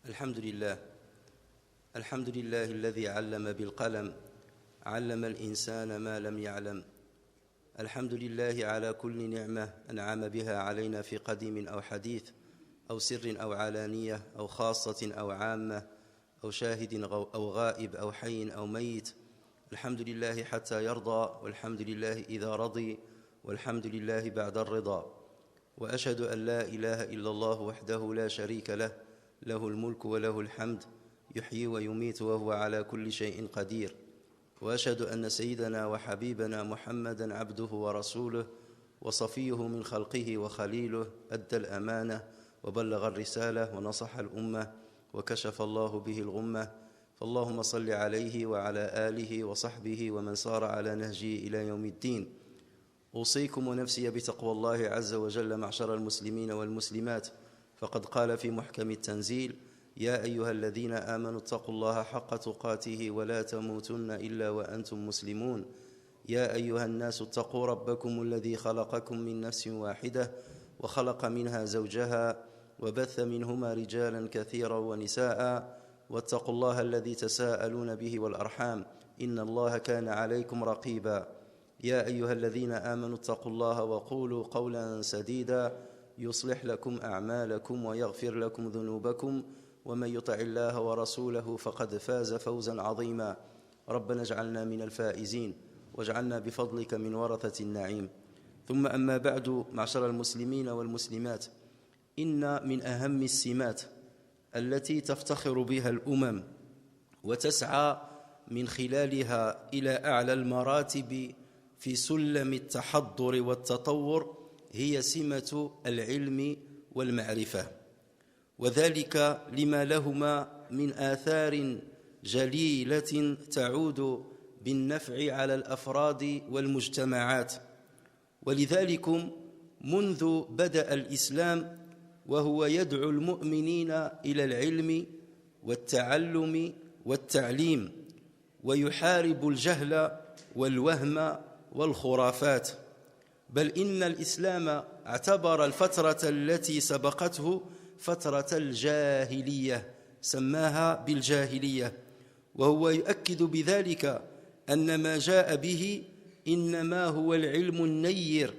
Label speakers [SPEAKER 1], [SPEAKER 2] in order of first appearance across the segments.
[SPEAKER 1] الحمد لله الذي علم بالقلم، علم الإنسان ما لم يعلم. الحمد لله على كل نعمة أنعم بها علينا في قديم أو حديث، أو سر أو علانية، أو خاصة أو عامة، أو شاهد أو غائب، أو حي أو ميت. الحمد لله حتى يرضى، والحمد لله إذا رضي، والحمد لله بعد الرضا. وأشهد أن لا إله إلا الله وحده لا شريك له، له الملك وله الحمد، يحيي ويميت وهو على كل شيء قدير. وأشهد أن سيدنا وحبيبنا محمدًا عبده ورسوله، وصفيه من خلقه وخليله، أدى الأمانة وبلغ الرسالة ونصح الأمة وكشف الله به الغمة. فاللهم صل عليه وعلى آله وصحبه ومن صار على نهجه إلى يوم الدين. أوصيكم ونفسي بتقوى الله عز وجل معشر المسلمين والمسلمات، فقد قال في محكم التنزيل: يا أيها الذين آمنوا اتقوا الله حق تقاته ولا تموتن إلا وأنتم مسلمون. يا أيها الناس اتقوا ربكم الذي خلقكم من نفس واحدة وخلق منها زوجها وبث منهما رجالا كثيرا ونساء، واتقوا الله الذي تساءلون به والأرحام، إن الله كان عليكم رقيبا. يا أيها الذين آمنوا اتقوا الله وقولوا قولا سديدا يصلح لكم أعمالكم ويغفر لكم ذنوبكم، ومن يطع الله ورسوله فقد فاز فوزا عظيما. ربنا اجعلنا من الفائزين، واجعلنا بفضلك من ورثة النعيم. ثم أما بعد، معشر المسلمين والمسلمات، إن من أهم السمات التي تفتخر بها الأمم وتسعى من خلالها إلى أعلى المراتب في سلم التحضر والتطور هي سمة العلم والمعرفة، وذلك لما لهما من آثار جليلة تعود بالنفع على الأفراد والمجتمعات. ولذلك منذ بدأ الإسلام وهو يدعو المؤمنين إلى العلم والتعلم والتعليم، ويحارب الجهل والوهم والخرافات. بل إن الإسلام اعتبر الفترة التي سبقته فترة الجاهلية، سماها بالجاهلية، وهو يؤكد بذلك أن ما جاء به إنما هو العلم النير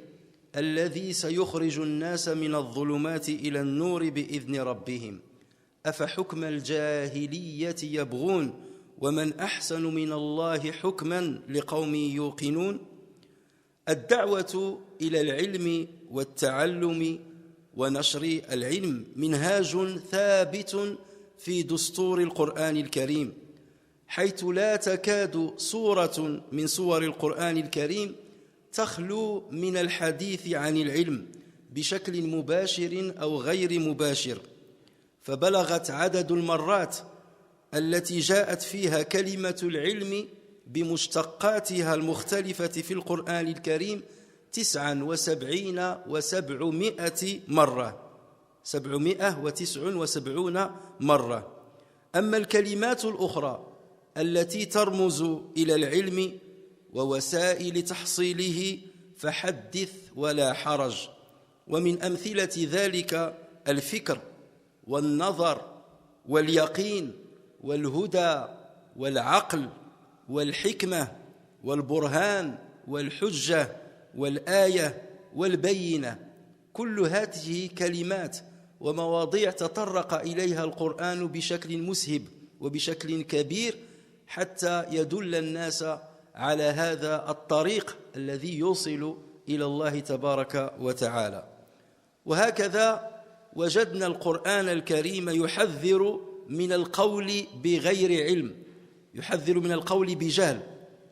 [SPEAKER 1] الذي سيخرج الناس من الظلمات إلى النور بإذن ربهم. أفحكم الجاهلية يبغون ومن أحسن من الله حكما لقوم يوقنون. الدعوة إلى العلم والتعلم ونشر العلم منهاج ثابت في دستور القرآن الكريم، حيث لا تكاد سورة من سور القرآن الكريم تخلو من الحديث عن العلم بشكل مباشر أو غير مباشر. فبلغت عدد المرات التي جاءت فيها كلمة العلم بمشتقاتها المختلفة في القرآن الكريم 79 مرة، 779 مرة. أما الكلمات الأخرى التي ترمز إلى العلم ووسائل تحصيله فحدث ولا حرج. ومن أمثلة ذلك الفكر والنظر واليقين والهدى والعقل والحكمة والبرهان والحجة والآية والبينة. كل هذه كلمات ومواضيع تطرق إليها القرآن بشكل مسهب وبشكل كبير حتى يدل الناس على هذا الطريق الذي يوصل إلى الله تبارك وتعالى. وهكذا وجدنا القرآن الكريم يحذر من القول بغير علم، يحذر من القول بجهل،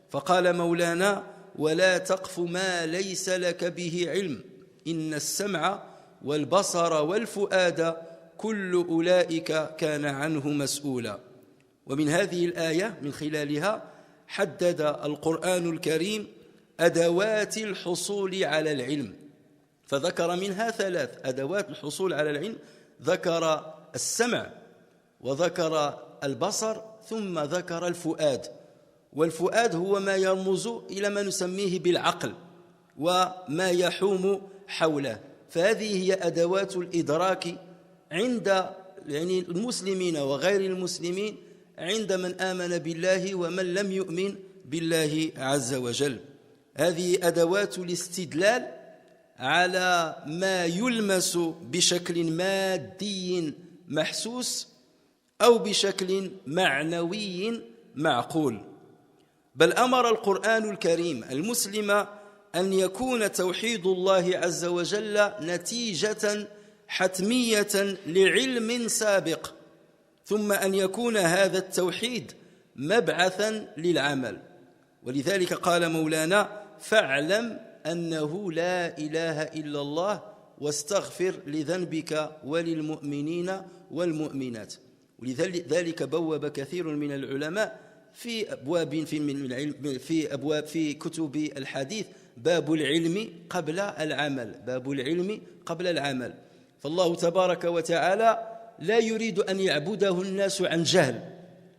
[SPEAKER 1] فقال مولانا: ولا تقف ما ليس لك به علم، إن السمع والبصر والفؤاد كل أولئك كان عنه مسؤولا. ومن هذه الآية من خلالها حدد القرآن الكريم أدوات الحصول على العلم، فذكر منها 3 أدوات الحصول على العلم. ذكر السمع، وذكر البصر، ثم ذكر الفؤاد. والفؤاد هو ما يرمز إلى ما نسميه بالعقل وما يحوم حوله. فهذه هي أدوات الإدراك عند يعني المسلمين وغير المسلمين عند من آمن بالله ومن لم يؤمن بالله عز وجل. هذه أدوات الاستدلال على ما يلمس بشكل مادي محسوس أو بشكل معنوي معقول. بل أمر القرآن الكريم المسلم أن يكون توحيد الله عز وجل نتيجة حتمية لعلم سابق، ثم أن يكون هذا التوحيد مبعثا للعمل. ولذلك قال مولانا: فاعلم أنه لا إله إلا الله واستغفر لذنبك وللمؤمنين والمؤمنات. ولذلك بوب كثير من العلماء في أبواب في كتب الحديث باب العلم قبل العمل، باب العلم قبل العمل. فالله تبارك وتعالى لا يريد أن يعبده الناس عن جهل،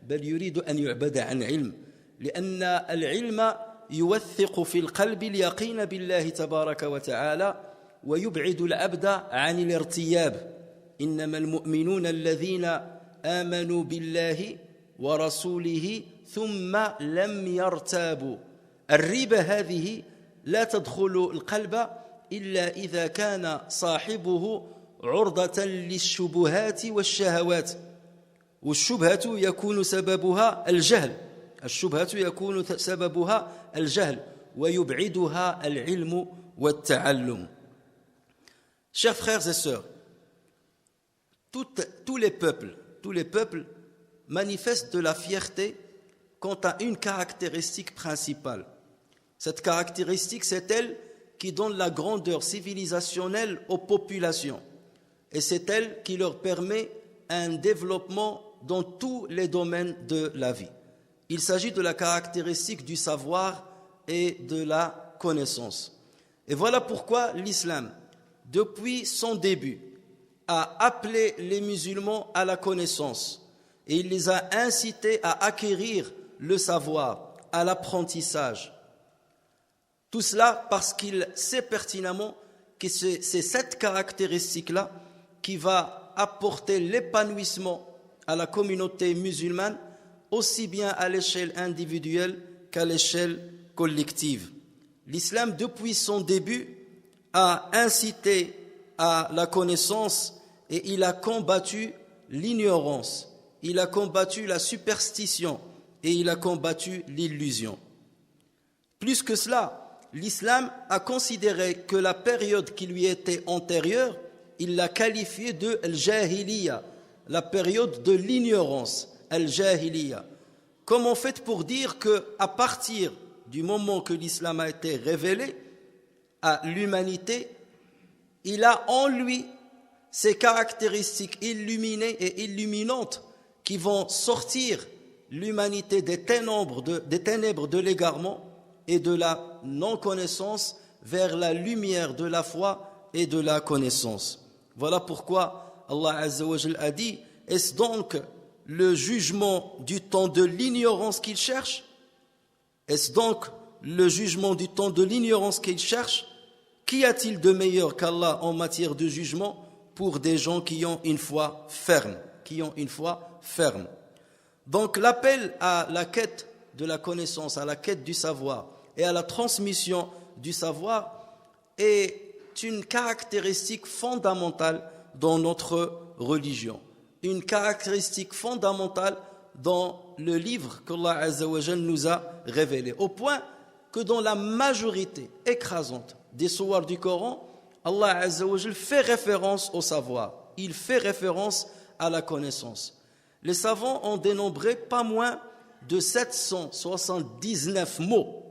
[SPEAKER 1] بل يريد أن يعبد عن علم، لأن العلم يوثق في القلب اليقين بالله تبارك وتعالى ويبعد العبد عن الارتياب. إنما المؤمنون الذين آمنوا بالله ورسوله ثم لم يرتابوا. الريبة هذه لا تدخل القلب إلا إذا كان صاحبه عرضة للشبهات والشهوات، والشبهة يكون سببها الجهل، الشبهة يكون سببها الجهل ويبعدها العلم والتعلم. Chers frères et sœurs, tous les peuples manifestent de la fierté quant à une caractéristique principale. Cette caractéristique, c'est elle qui donne la grandeur civilisationnelle aux populations. Et c'est elle qui leur permet un développement dans tous les domaines de la vie. Il s'agit de la caractéristique du savoir et de la connaissance. Et voilà pourquoi l'islam, depuis son début, a appelé les musulmans à la connaissance. Et il les a incités à acquérir le savoir, à l'apprentissage. Tout cela parce qu'il sait pertinemment que c'est cette caractéristique-là qui va apporter l'épanouissement à la communauté musulmane, aussi bien à l'échelle individuelle qu'à l'échelle collective. L'islam, depuis son début, a incité à la connaissance et il a combattu l'ignorance, il a combattu la superstition et il a combattu l'illusion. Plus que cela, l'islam a considéré que la période qui lui était antérieure, il l'a qualifiée de al-jahiliya, la période de l'ignorance, al-jahiliya. Comme en fait pour dire qu'à partir du moment que l'islam a été révélé à l'humanité, il a en lui ces caractéristiques illuminées et illuminantes qui vont sortir l'humanité des ténèbres de l'égarement et de la non-connaissance vers la lumière de la foi et de la connaissance. Voilà pourquoi Allah Azza wa Jal a dit: est-ce donc le jugement du temps de l'ignorance qu'il cherche? Est-ce donc le jugement du temps de l'ignorance qu'il cherche? Qu'y a-t-il de meilleur qu'Allah en matière de jugement pour des gens qui ont une foi ferme, Donc l'appel à la quête de la connaissance, à la quête du savoir et à la transmission du savoir est une caractéristique fondamentale dans notre religion, une caractéristique fondamentale dans le livre qu'Allah Azza wa Jal nous a révélé, au point que dans la majorité écrasante des sourates du Coran, Allah Azza wa Jal fait référence au savoir, il fait référence à la connaissance. Les savants ont dénombré pas moins de 779 mots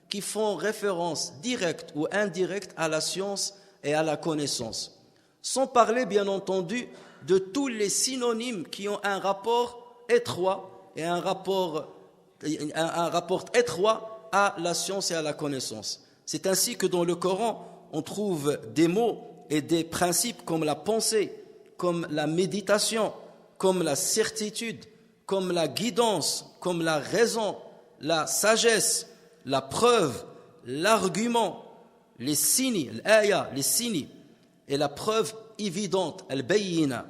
[SPEAKER 1] qui font référence directe ou indirecte à la science et à la connaissance. Sans parler, bien entendu, de tous les synonymes qui ont un rapport étroit et un rapport étroit à la science et à la connaissance. C'est ainsi que dans le Coran, on trouve des mots et des principes comme la pensée, comme la méditation, comme la certitude, comme la guidance, comme la raison, la sagesse, la preuve, l'argument, les signes, l'aya, les signes, et la preuve évidente, al-bayyina.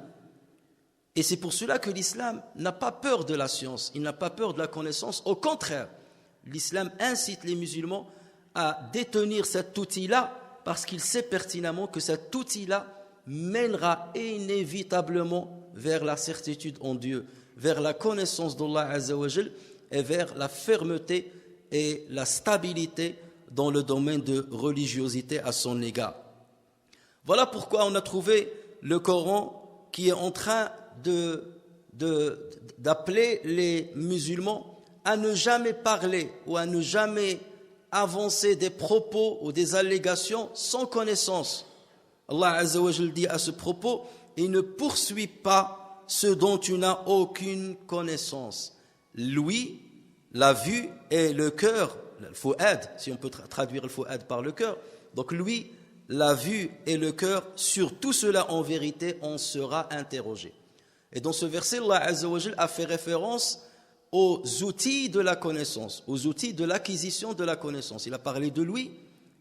[SPEAKER 1] Et c'est pour cela que l'islam n'a pas peur de la science, il n'a pas peur de la connaissance. Au contraire, l'islam incite les musulmans à détenir cet outil-là parce qu'il sait pertinemment que cet outil-là mènera inévitablement vers la certitude en Dieu, vers la connaissance d'Allah Azza wa Jal et vers la fermeté et la stabilité dans le domaine de religiosité à son égard. Voilà pourquoi on a trouvé le Coran qui est en train d'appeler les musulmans à ne jamais parler ou à ne jamais avancer des propos ou des allégations sans connaissance. Allah Azza wa Jal dit à ce propos, il ne poursuit pas ce dont tu n'as aucune connaissance. Lui, la vue et le cœur, le fu'ad, si on peut traduire le fu'ad par le cœur, donc lui, la vue et le cœur, sur tout cela en vérité, on sera interrogé. Et dans ce verset, Allah Azza wa Jal a fait référence aux outils de la connaissance, aux outils de l'acquisition de la connaissance. Il a parlé de l'ouïe,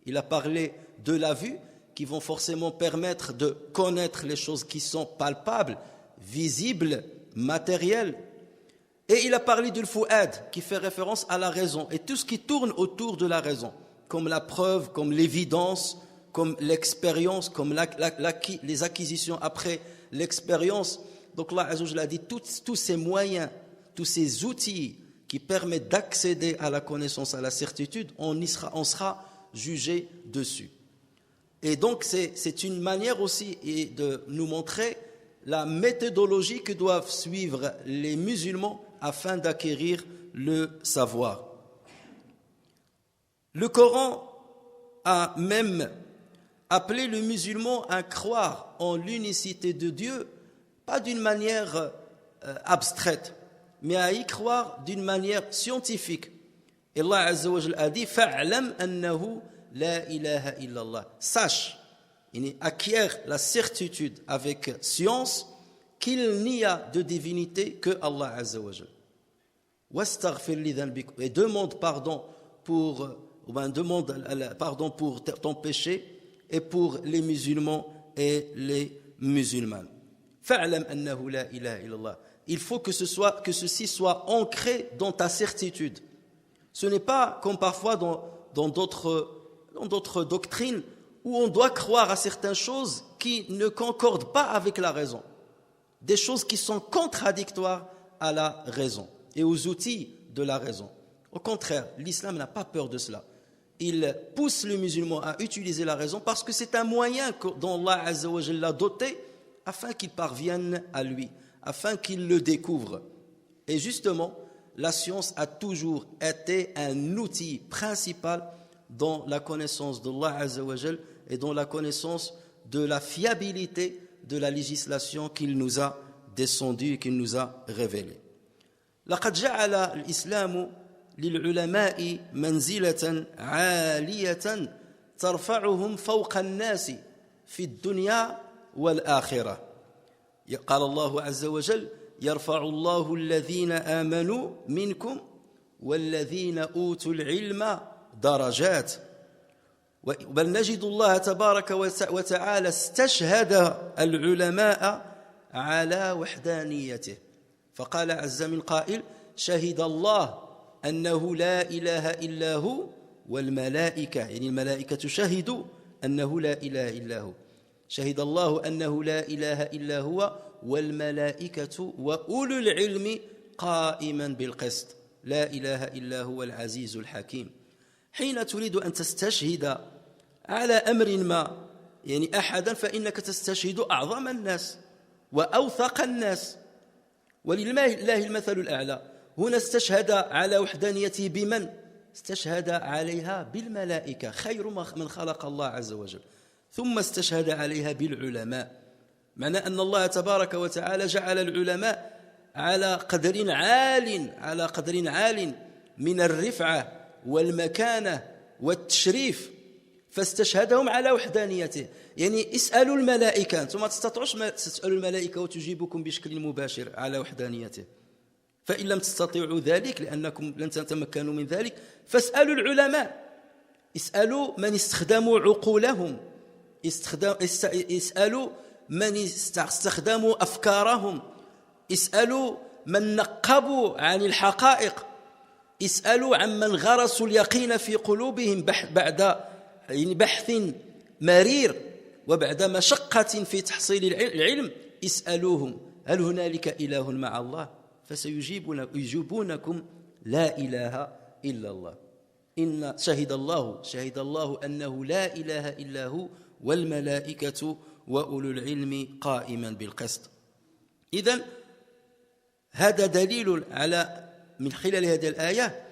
[SPEAKER 1] il a parlé de la vue, qui vont forcément permettre de connaître les choses qui sont palpables, visibles, matérielles. Et il a parlé du fu'ad, qui fait référence à la raison, et tout ce qui tourne autour de la raison, comme la preuve, comme l'évidence, comme l'expérience, comme les acquisitions après l'expérience. Donc là, Azza wa Jal a dit tous ces moyens, tous ces outils qui permettent d'accéder à la connaissance, à la certitude, on sera jugé dessus. Et donc c'est une manière aussi de nous montrer la méthodologie que doivent suivre les musulmans afin d'acquérir le savoir. Le Coran a même appelé le musulman à croire en l'unicité de Dieu, pas d'une manière abstraite, mais à y croire d'une manière scientifique. Et Allah Azza wa Jal a dit « Fa'lam annahu la ilaha illallah » Sache, acquiert la certitude avec science qu'il n'y a de divinité que Allah Azza wa Jal. Wastaghfir li dhanbik, et demande pardon pour ton péché et pour les musulmans et les musulmanes. Fa'lam annahu la ilaha illallah. Il faut que ceci soit ancré dans ta certitude. Ce n'est pas comme parfois dans d'autres doctrines où on doit croire à certaines choses qui ne concordent pas avec la raison. Des choses qui sont contradictoires à la raison et aux outils de la raison. Au contraire, l'islam n'a pas peur de cela. Il pousse le musulman à utiliser la raison parce que c'est un moyen dont Allah Azza wa Jalla l'a doté afin qu'il parvienne à lui, afin qu'il le découvre. Et justement, la science a toujours été un outil principal dans la connaissance d'Allah Azza wa Jal et dans la connaissance de la fiabilité de la législation qu'il nous a descendue et qu'il nous a révélée. لقد جعل الإسلام للعلماء منزلة عالية ترفعهم فوق الناس في الدنيا والآخرة. قال الله عز وجل يرفع الله الذين آمنوا منكم والذين أوتوا العلم درجات. بل نجد الله تبارك وتعالى استشهد العلماء على وحدانيته فقال عز من قائل شهد الله أنه لا إله إلا هو والملائكة يعني الملائكة شهدوا أنه لا إله إلا هو شهد الله أنه لا إله إلا هو والملائكة وأولو العلم قائما بالقسط لا إله إلا هو العزيز الحكيم. حين تريد أن تستشهد على أمر ما يعني أحدا فإنك تستشهد أعظم الناس وأوثق الناس ولله المثل الأعلى. هنا استشهد على وحدانيته بمن؟ استشهد عليها بالملائكة خير من خلق الله عز وجل. ثم استشهد عليها بالعلماء. معنى أن الله تبارك وتعالى جعل العلماء على قدر عال من الرفعة والمكانة والتشريف فاستشهدهم على وحدانيته. يعني اسألوا الملائكة، أنتم ما تستطيعوش تسألوا الملائكة وتجيبكم بشكل مباشر على وحدانيته. فإن لم تستطيعوا ذلك لأنكم لن تتمكنوا من ذلك فاسألوا العلماء، اسألوا من استخدموا عقولهم، اسألوا من استخدموا أفكارهم، اسألوا من نقبوا عن الحقائق، اسألوا عمن غرسوا اليقين في قلوبهم بعد بحث مرير وبعد مشقة في تحصيل العلم. اسألوهم هل هنالك إله مع الله؟ فسيجيبونكم لا إله إلا الله. إن شهد الله أنه لا إله إلا هو والملائكة وأولو العلم قائما بالقسط. إذن هذا دليل على، من خلال هذه الآية،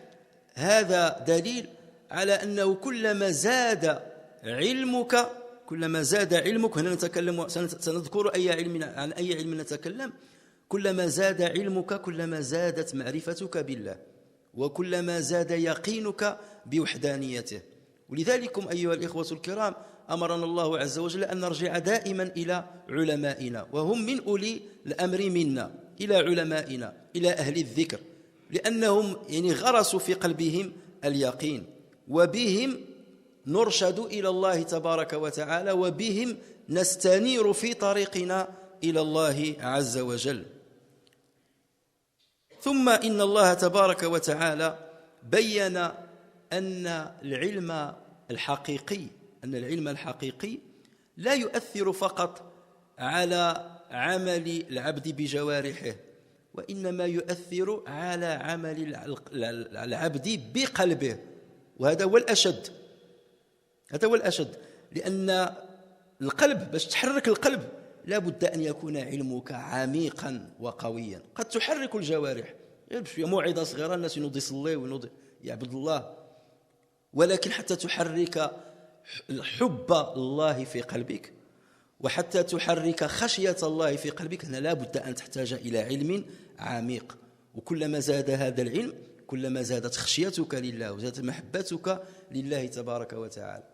[SPEAKER 1] هذا دليل على أنه كلما زاد علمك هنا نتكلم، سنذكر عن أي علم نتكلم، كلما زاد علمك كلما زادت معرفتك بالله، وكلما زاد يقينك بوحدانيته. ولذلك أيها الإخوة الكرام أمرنا الله عز وجل أن نرجع دائما إلى علمائنا، وهم من أولي الأمر منا، إلى علمائنا، إلى أهل الذكر، لأنهم غرسوا في قلبهم اليقين، وبهم نرشد إلى الله تبارك وتعالى، وبهم نستنير في طريقنا إلى الله عز وجل. ثم إن الله تبارك وتعالى بيّن أن العلم الحقيقي لا يؤثر فقط على عمل العبد بجوارحه، وإنما يؤثر على عمل العبد بقلبه، وهذا هو الأشد. لأن القلب، باش تحرك القلب لا بد أن يكون علمك عميقا وقويا. قد تحرك الجوارح بشوية موعظة صغيرة، الناس ينوض يصلي وينوض يعبد الله، ولكن حتى تحرك حب الله في قلبك، وحتى تحرك خشية الله في قلبك، هنا لا بد أن تحتاج إلى علم عميق. وكلما زاد هذا العلم كلما زادت خشيتك لله وزادت محبتك لله تبارك وتعالى.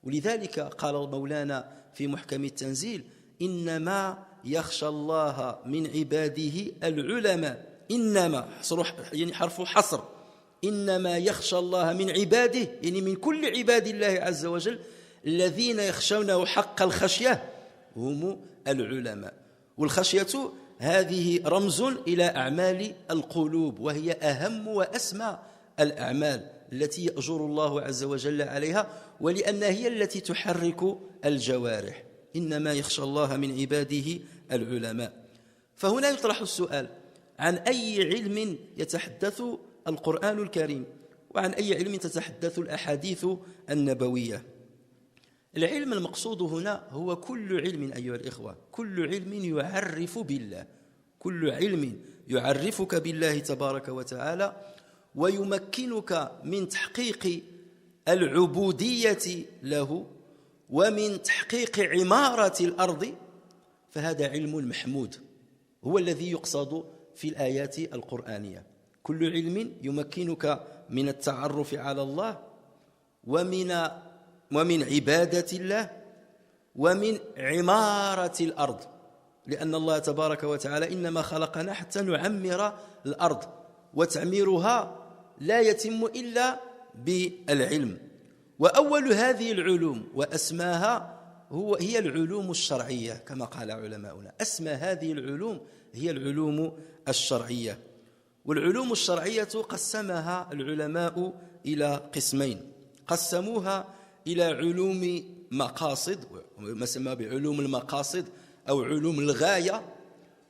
[SPEAKER 1] ولذلك قال مولانا في محكم التنزيل: إنما يخشى الله من عباده العلماء. إنما حرف حصر، إنما يخشى الله من عباده، من كل عباد الله عز وجل، الذين يخشونه حق الخشية هم العلماء. والخشية هذه رمز إلى أعمال القلوب، وهي أهم وأسمى الأعمال التي يأجر الله عز وجل عليها، ولأنها هي التي تحرك الجوارح. إنما يخشى الله من عباده العلماء. فهنا يطرح السؤال: عن أي علم يتحدث القرآن الكريم؟ وعن أي علم تتحدث الأحاديث النبوية؟ العلم المقصود هنا هو كل علم أيها الإخوة، كل علم يعرف بالله، كل علم يعرفك بالله تبارك وتعالى ويمكنك من تحقيق العبودية له ومن تحقيق عمارة الأرض، فهذا علم محمود هو الذي يقصد في الآيات القرآنية. كل علم يمكنك من التعرف على الله ومن عبادة الله ومن عمارة الأرض، لأن الله تبارك وتعالى إنما خلقنا حتى نعمر الأرض، وتعميرها لا يتم إلا بالعلم. وأول هذه العلوم وأسماها هي العلوم الشرعية، كما قال علماؤنا: أسمى هذه العلوم هي العلوم الشرعية. والعلوم الشرعية قسمها العلماء إلى قسمين: قسموها إلى علوم مقاصد، ما يسمى بعلوم المقاصد أو علوم الغاية،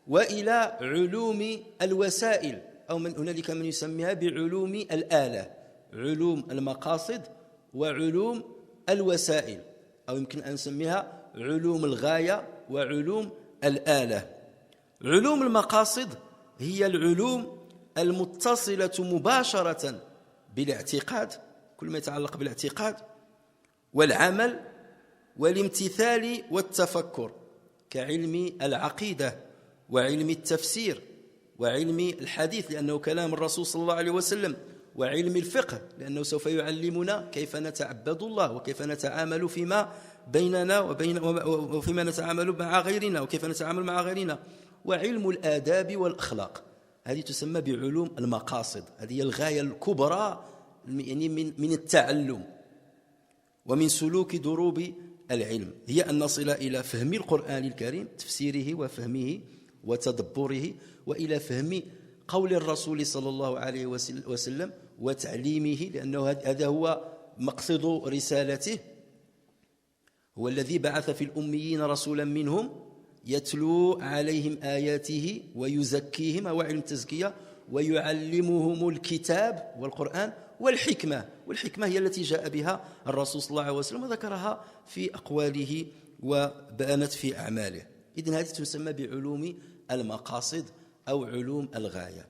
[SPEAKER 1] وإلى علوم الوسائل، أو هنالك من يسميها بعلوم الآلة، علوم المقاصد وعلوم الوسائل، أو يمكن أن نسميها علوم الغاية وعلوم الآلة. علوم المقاصد هي العلوم المتصلة مباشرة بالاعتقاد، كل ما يتعلق بالاعتقاد والعمل والامتثال والتفكر، كعلم العقيدة وعلم التفسير وعلم الحديث لأنه كلام الرسول صلى الله عليه وسلم، وعلم الفقه لأنه سوف يعلمنا كيف نتعبد الله وكيف نتعامل فيما بيننا وفيما نتعامل مع غيرنا وكيف نتعامل مع غيرنا، وعلم الآداب والأخلاق، هذه تسمى بعلوم المقاصد. هذه هي الغاية الكبرى من التعلم ومن سلوك دروب العلم هي أن نصل إلى فهم القرآن الكريم، تفسيره وفهمه وتدبره، وإلى فهم قول الرسول صلى الله عليه وسلم وتعليمه، لأنه هذا هو مقصد رسالته. هو الذي بعث في الأميين رسولا منهم يتلو عليهم آياته ويزكيهم، هو علم التزكية، ويعلمهم الكتاب والقرآن والحكمة. والحكمة هي التي جاء بها الرسول صلى الله عليه وسلم وذكرها في أقواله وبانت في أعماله. إذن هذه تسمى بعلوم المقاصد أو علوم الغاية.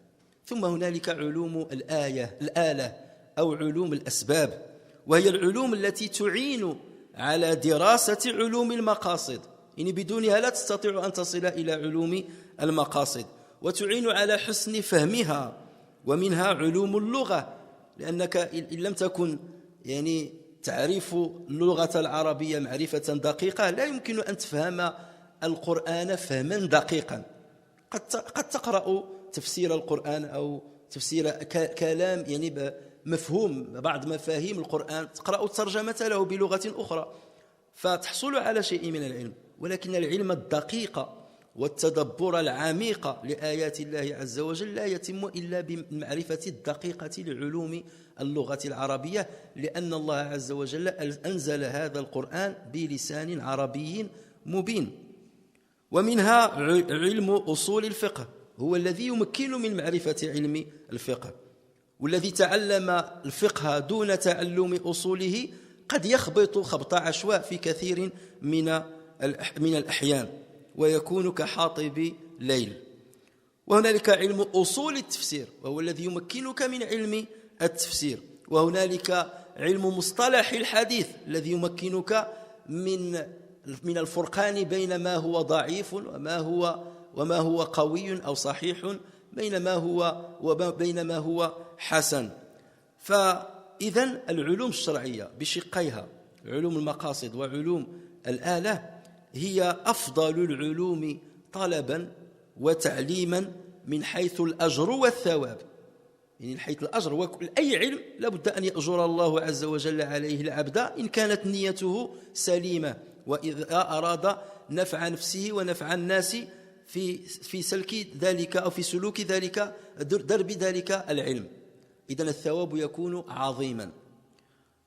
[SPEAKER 1] ثم هنالك علوم الآلة أو علوم الأسباب، وهي العلوم التي تعين على دراسة علوم المقاصد، يعني بدونها لا تستطيع أن تصل إلى علوم المقاصد، وتعين على حسن فهمها. ومنها علوم اللغة، لأنك إن لم تكن يعني تعرف اللغة العربية معرفة دقيقة لا يمكن أن تفهم القرآن فهما دقيقا. قد تقرأ تفسير القرآن أو تفسير كلام يعني مفهوم بعض مفاهيم القرآن، تقرأ الترجمة له بلغة أخرى فتحصل على شيء من العلم. ولكن العلم الدقيق والتدبر العميق لآيات الله عز وجل لا يتم إلا بالمعرفة الدقيقة لعلوم اللغة العربية، لأن الله عز وجل أنزل هذا القرآن بلسان عربي مبين. ومنها علم أصول الفقه، هو الذي يمكن من معرفة علم الفقه. والذي تعلم الفقه دون تعلم أصوله قد يخبط خبط عشواء في كثير من الأحيان ويكون كحاطب ليل. وهنالك علم أصول التفسير، وهو الذي يمكنك من علم التفسير. وهنالك علم مصطلح الحديث الذي يمكنك من الفرقان بين ما هو ضعيف وما هو قوي أو صحيح، بين ما هو حسن. فإذن العلوم الشرعية بشقيها، علوم المقاصد وعلوم الآلة، هي أفضل العلوم طلبا وتعليما من حيث الأجر والثواب. يعني من حيث الأجر، وأي علم لابد أن يأجر الله عز وجل عليه العبد إن كانت نيته سليمة، وإذا أراد نفع نفسه ونفع الناس في سلك ذلك أو في سلوك ذلك درب ذلك العلم. إذن الثواب يكون عظيما.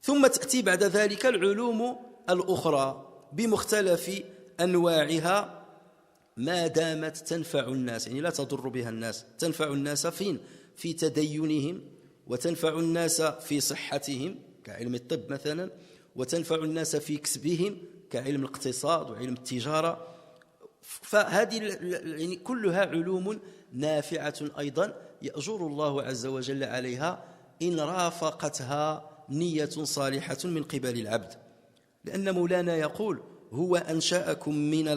[SPEAKER 1] ثم تأتي بعد ذلك العلوم الأخرى بمختلف أنواعها ما دامت تنفع الناس، يعني لا تضر بها الناس، تنفع الناس في تدينهم، وتنفع الناس في صحتهم كعلم الطب مثلا، وتنفع الناس في كسبهم كعلم الاقتصاد وعلم التجارة. فهذه يعني كلها علوم نافعة أيضا يأجر الله عز وجل عليها إن رافقتها نية صالحة من قبل العبد. لأن مولانا يقول: هو أنشأكم من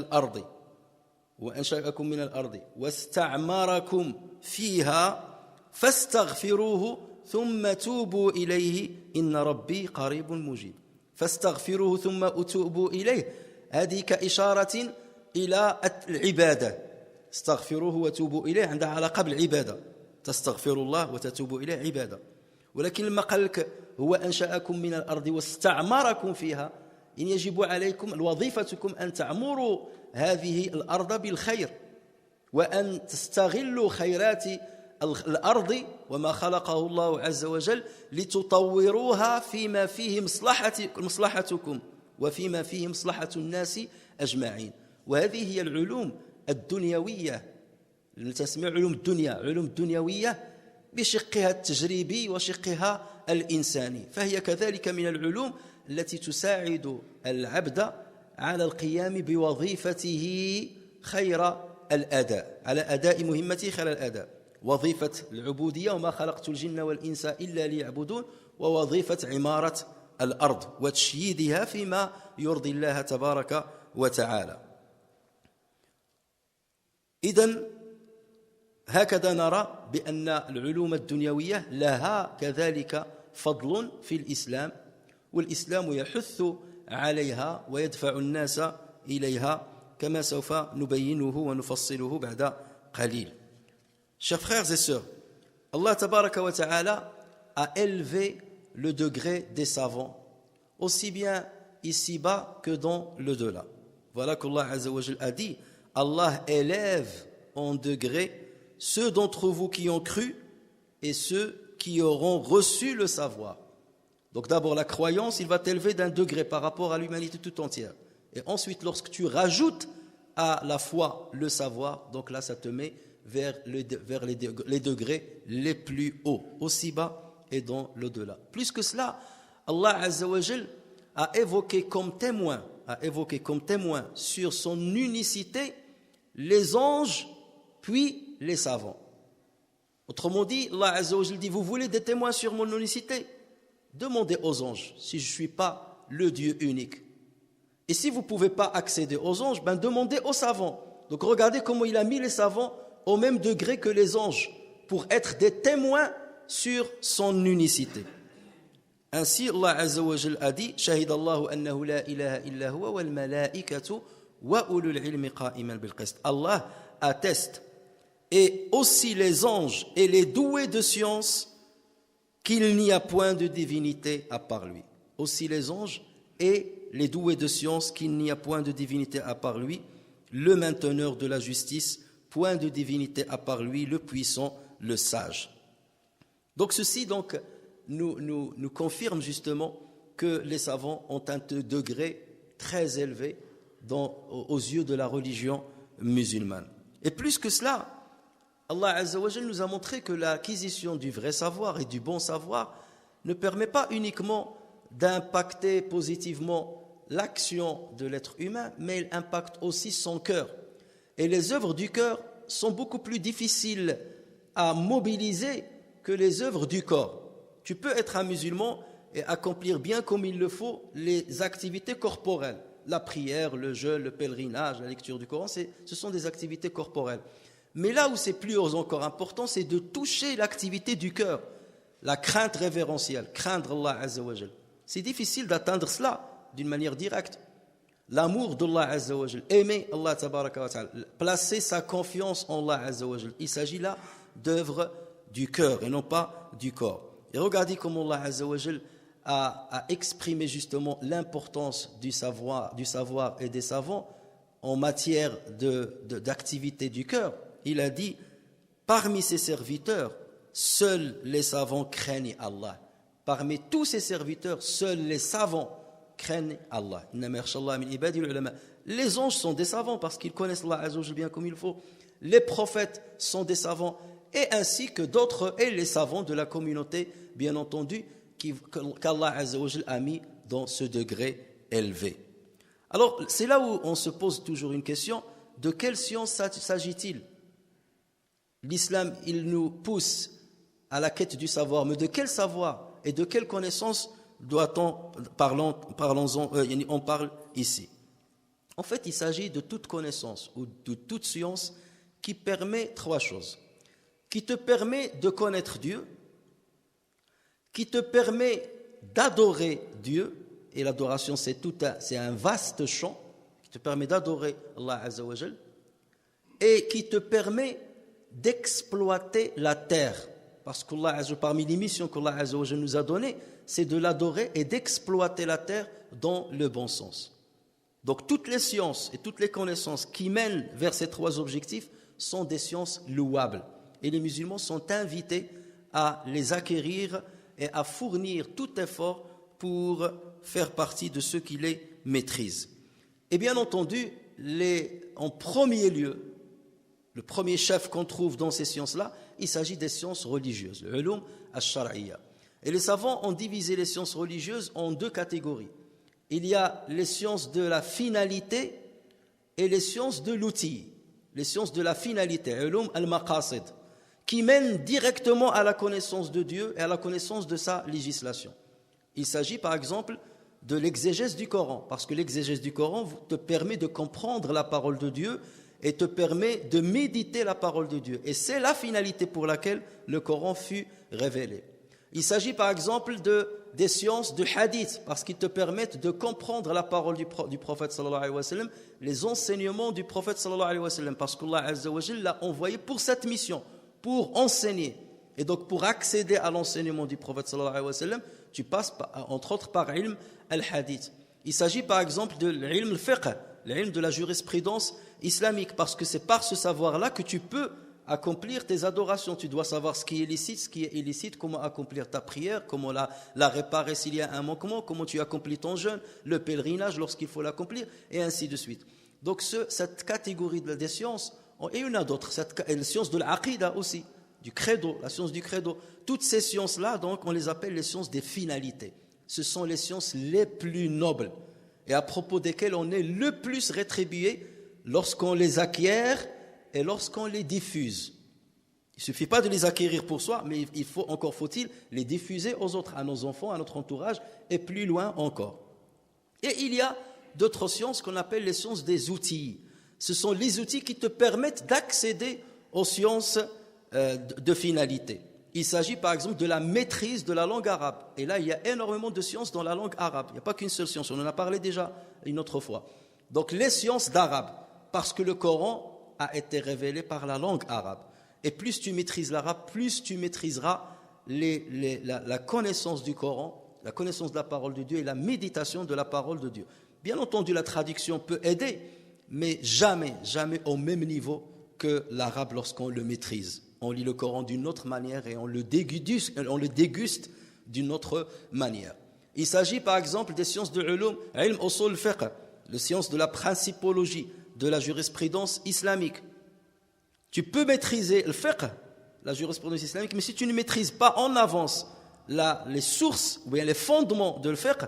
[SPEAKER 1] الأرض واستعمركم فيها فاستغفروه ثم توبوا إليه إن ربي قريب مجيب. فاستغفروه ثم توبوا إليه، هذه كإشارة إلى العبادة. استغفروه وتوبوا إليه عندها علاقة بالعبادة، تستغفر الله وتتوب إليه عبادة. ولكن لما قال لك هو أنشأكم من الأرض واستعمركم فيها، إن يجب عليكم وظيفتكم أن تعمروا هذه الأرض بالخير، وأن تستغلوا خيرات الأرض وما خلقه الله عز وجل لتطوروها فيما فيه مصلحتكم وفيما فيه مصلحة الناس أجمعين. وهذه هي العلوم الدنيوية التي تسمى علوم الدنيا، علوم الدنيوية بشقها التجريبي وشقها الإنساني. فهي كذلك من العلوم التي تساعد العبد على القيام بوظيفته خير الأداء، على أداء مهمته خير الأداء، وظيفة العبودية وما خلقت الجن والإنس إلا ليعبدون، ووظيفة عمارة الأرض وتشييدها فيما يرضي الله تبارك وتعالى. إذن هكذا نرى بأن العلوم الدنيوية لها كذلك فضل في الإسلام، والإسلام يحث عليها ويدفع الناس إليها كما سوف نبينه ونفصله بعد قليل. Chers frères et sœurs, Allah tabaraka wa ta'ala a élevé le degré des savants, aussi bien ici-bas que dans le delà. Voilà qu'Allah Azza wa Jal a dit, Allah élève en degrés ceux d'entre vous qui ont cru et ceux qui auront reçu le savoir. Donc d'abord la croyance, il va t'élever d'un degré par rapport à l'humanité tout entière. Et ensuite, lorsque tu rajoutes à la foi le savoir, donc là ça te met vers les degrés les plus hauts, aussi bas et dans l'au-delà. Plus que cela, Allah Azza wa Jal a évoqué comme témoin sur son unicité les anges puis les savants. Autrement dit, Allah Azza wa Jal dit, vous voulez des témoins sur mon unicité? Demandez aux anges si je ne suis pas le Dieu unique. Et si vous ne pouvez pas accéder aux anges, demandez aux savants. Donc regardez comment il a mis les savants au même degré que les anges pour être des témoins sur son unicité. Ainsi, Allah Azza wa Jal a dit, Shahidallahu annahu la ilaha illa huwa wal malaikatu wa ulul ilmi qa'iman bil qist. Allah atteste, et aussi les anges et les doués de science, qu'il n'y a point de divinité à part lui. Aussi les anges et les doués de science, qu'il n'y a point de divinité à part lui, le mainteneur de la justice, point de divinité à part lui, le puissant, le sage. Donc ceci nous confirme justement que les savants ont un degré très élevé aux yeux de la religion musulmane. Et plus que cela, Allah Azza wa Jal nous a montré que l'acquisition du vrai savoir et du bon savoir ne permet pas uniquement d'impacter positivement l'action de l'être humain, mais il impacte aussi son cœur. Et les œuvres du cœur sont beaucoup plus difficiles à mobiliser que les œuvres du corps. Tu peux être un musulman et accomplir bien comme il le faut les activités corporelles. La prière, le jeûne, le pèlerinage, la lecture du Coran, ce sont des activités corporelles. Mais là où c'est plus encore important, c'est de toucher l'activité du cœur, la crainte révérentielle, craindre Allah Azza wa Jal. C'est difficile d'atteindre cela d'une manière directe. L'amour d'Allah Azza wa Jal, aimer Allah Tabaraka wa Ta'ala, placer sa confiance en Allah Azza wa Jal. Il s'agit là d'œuvres du cœur et non pas du corps. Et regardez comment Allah Azza wa Jal a exprimé justement l'importance du savoir et des savants en matière d'activité du cœur. Il a dit, parmi ses serviteurs, seuls les savants craignent Allah. Parmi tous ses serviteurs, seuls les savants craignent Allah. Les anges sont des savants parce qu'ils connaissent Allah Azza wa Jal bien comme il faut. Les prophètes sont des savants, et ainsi que d'autres, et les savants de la communauté, bien entendu, qu'Allah Azza wa Jal a mis dans ce degré élevé. Alors, c'est là où on se pose toujours une question, de quelle science s'agit-il? L'islam, il nous pousse à la quête du savoir, mais de quel savoir et de quelle connaissance on parle ici? En fait, il s'agit de toute connaissance ou de toute science qui permet trois choses. Qui te permet de connaître Dieu, qui te permet d'adorer Dieu, et l'adoration c'est un vaste champ, qui te permet d'adorer Allah Azza wa Jal, et qui te permet d'exploiter la terre, parce que parmi les missions qu'Allah Azza wa Jal nous a données, c'est de l'adorer et d'exploiter la terre dans le bon sens. Donc toutes les sciences et toutes les connaissances qui mènent vers ces trois objectifs sont des sciences louables, et les musulmans sont invités à les acquérir et à fournir tout effort pour faire partie de ceux qui les maîtrisent. Et bien entendu, en premier lieu, le premier chef qu'on trouve dans ces sciences-là, il s'agit des sciences religieuses, le ulum al-shar'iyya. Et les savants ont divisé les sciences religieuses en deux catégories. Il y a les sciences de la finalité et les sciences de l'outil. Les sciences de la finalité, ulum al-maqasid, qui mènent directement à la connaissance de Dieu et à la connaissance de sa législation. Il s'agit par exemple de l'exégèse du Coran, parce que l'exégèse du Coran te permet de comprendre la parole de Dieu et te permet de méditer la parole de Dieu. Et c'est la finalité pour laquelle le Coran fut révélé. Il s'agit par exemple des sciences de hadith, parce qu'ils te permettent de comprendre la parole du prophète sallallahu alayhi wa sallam, les enseignements du prophète sallallahu alayhi wa sallam, parce qu'Allah Azza wa Jalla l'a envoyé pour cette mission, pour enseigner. Et donc pour accéder à l'enseignement du prophète sallallahu alayhi wa sallam, tu passes entre autres par ilm al-hadith. Il s'agit par exemple de l'ilm al-fiqh, l'ilm de la jurisprudence islamique, parce que c'est par ce savoir-là que tu peux accomplir tes adorations. Tu dois savoir ce qui est licite, ce qui est illicite, comment accomplir ta prière, comment la réparer s'il y a un manquement, comment tu accomplis ton jeûne, le pèlerinage lorsqu'il faut l'accomplir, et ainsi de suite. Donc cette catégorie des sciences, et une d'autres, la science de l'aqida aussi, du credo, la science du credo, toutes ces sciences-là, donc, on les appelle les sciences des finalités. Ce sont les sciences les plus nobles, et à propos desquelles on est le plus rétribué lorsqu'on les acquiert et lorsqu'on les diffuse. Il ne suffit pas de les acquérir pour soi, mais encore faut-il les diffuser aux autres, à nos enfants, à notre entourage, et plus loin encore. Et il y a d'autres sciences qu'on appelle les sciences des outils. Ce sont les outils qui te permettent d'accéder aux sciences de finalité. Il s'agit par exemple de la maîtrise de la langue arabe. Et là, il y a énormément de sciences dans la langue arabe. Il n'y a pas qu'une seule science, on en a parlé déjà une autre fois. Donc les sciences d'arabe, parce que le Coran a été révélé par la langue arabe. Et plus tu maîtrises l'arabe, plus tu maîtriseras la connaissance du Coran, la connaissance de la parole de Dieu et la méditation de la parole de Dieu. Bien entendu, la traduction peut aider, mais jamais au même niveau que l'arabe lorsqu'on le maîtrise. On lit le Coran d'une autre manière et on le déguste d'une autre manière. Il s'agit par exemple des sciences de l'ulum, ilm usul fiqh, les sciences de la principologie, de la jurisprudence islamique. Tu peux maîtriser le fiqh, la jurisprudence islamique, mais si tu ne maîtrises pas en avance les sources ou bien les fondements de le fiqh,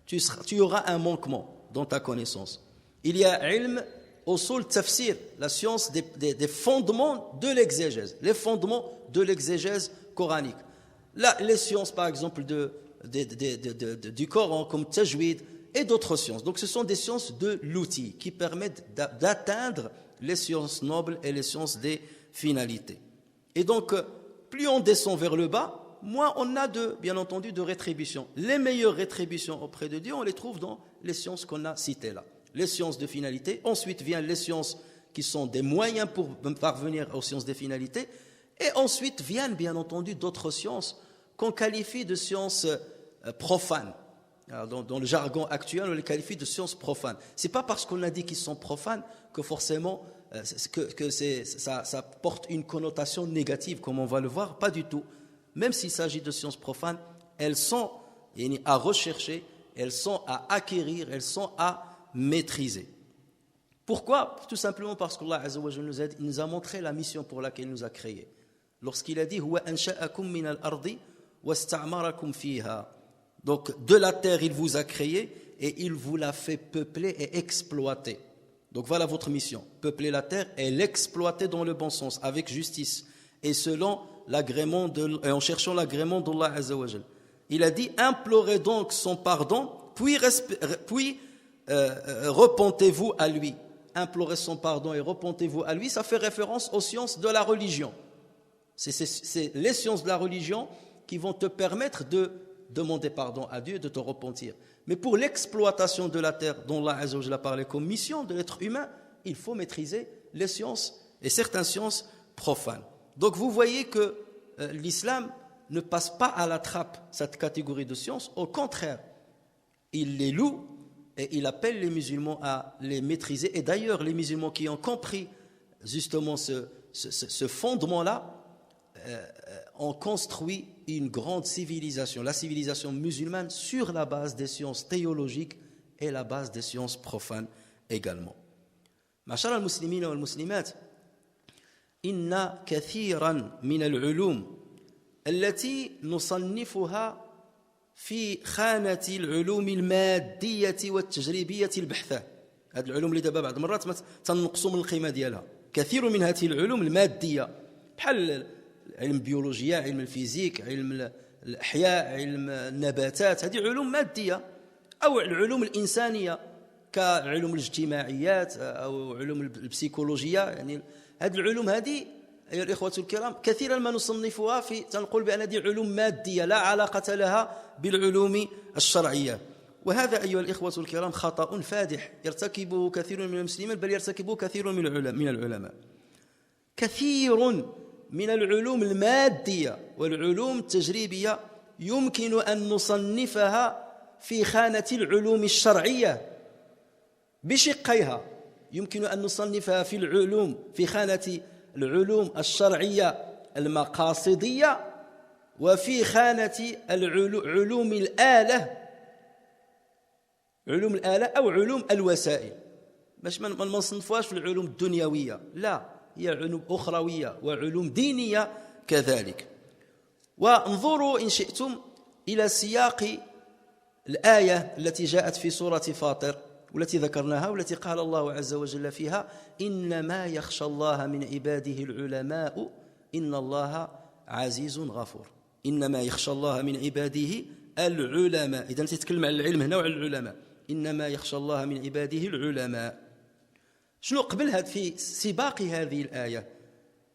[SPEAKER 1] tu auras un manquement dans ta connaissance. Il y a ilm usul tafsir, la science des fondements de l'exégèse, les fondements de l'exégèse coranique. Là, les sciences par exemple du Coran comme tajwid et d'autres sciences. Donc ce sont des sciences de l'outil qui permettent d'atteindre les sciences nobles et les sciences des finalités. Et donc plus on descend vers le bas, moins on a bien entendu de rétributions. Les meilleures rétributions auprès de Dieu, on les trouve dans les sciences qu'on a citées là. Les sciences de finalité, ensuite viennent les sciences qui sont des moyens pour parvenir aux sciences des finalités, et ensuite viennent bien entendu d'autres sciences qu'on qualifie de sciences profanes. Alors, dans le jargon actuel, on les qualifie de sciences profanes. Ce n'est pas parce qu'on a dit qu'ils sont profanes que forcément ça porte une connotation négative, comme on va le voir, pas du tout. Même s'il s'agit de sciences profanes, elles sont à rechercher, elles sont à acquérir, elles sont à maîtriser. Pourquoi? Tout simplement parce qu'Allah Azza wa Jalla nous a montré la mission pour laquelle il nous a créés. Lorsqu'il a dit Huwa ansha'akum min al-ardi wasta'marakum fiha. Donc de la terre il vous a créé et il vous l'a fait peupler et exploiter. Donc voilà votre mission, peupler la terre et l'exploiter dans le bon sens, avec justice et selon l'agrément et en cherchant l'agrément d'Allah Azza wa Jalla. Il a dit implorez donc son pardon, puis repentez-vous à lui. Implorez son pardon et repentez-vous à lui, ça fait référence aux sciences de la religion. C'est les sciences de la religion qui vont te permettre de demander pardon à Dieu et de te repentir. Mais pour l'exploitation de la terre, dont Allah Azza wa Jalla a parlé comme mission de l'être humain, il faut maîtriser les sciences et certaines sciences profanes. Donc vous voyez que l'islam ne passe pas à la trappe cette catégorie de sciences, au contraire, il les loue et il appelle les musulmans à les maîtriser. Et d'ailleurs, les musulmans qui ont compris justement ce fondement-là ont construit une grande civilisation, la civilisation musulmane, sur la base des sciences théologiques et la base des sciences profanes également. Ma'ashara al-muslimina wal-muslimat, inna kathiran min al-ulum allati nusannifuha في خانة العلوم المادية والتجريبية البحثة. هذه العلوم اللي دابا بعض المرات تنقصوا من القيمة ديالها. كثير من هذه العلوم المادية بحال علم البيولوجيا، علم الفيزيك، علم الأحياء، علم النباتات، هذه علوم مادية، أو العلوم الإنسانية كعلوم الاجتماعيات أو علوم البسيكولوجية. يعني هذه العلوم هذه أيها الإخوة الكرام كثيرا ما نصنفها تنقول بأن هذه علوم مادية لا علاقة لها بالعلوم الشرعية، وهذا أيها الإخوة الكرام خطأ فادح يرتكبه كثير من المسلمين، بل يرتكبه كثير من العلماء. كثير من العلوم المادية والعلوم التجريبية يمكن أن نصنفها في خانة العلوم الشرعية بشقيها. يمكن أن نصنفها في العلوم في خانة العلوم الشرعية المقاصدية، وفي خانة علوم الآلة أو علوم الوسائل. باش ما نصنفوهاش في العلوم الدنيوية، لا، هي علوم أخروية وعلوم دينية كذلك. وانظروا إن شئتم إلى سياق الآية التي جاءت في سورة فاطر والتي ذكرناها، والتي قال الله عز وجل فيها: إنما يخشى الله من عباده العلماء إن الله عزيز غفور. إنما يخشى الله من عباده العلماء. إذن تتكلم عن العلم هنا وعن العلماء. إنما يخشى الله من عباده العلماء. شنو قبل في سباق هذه الآية؟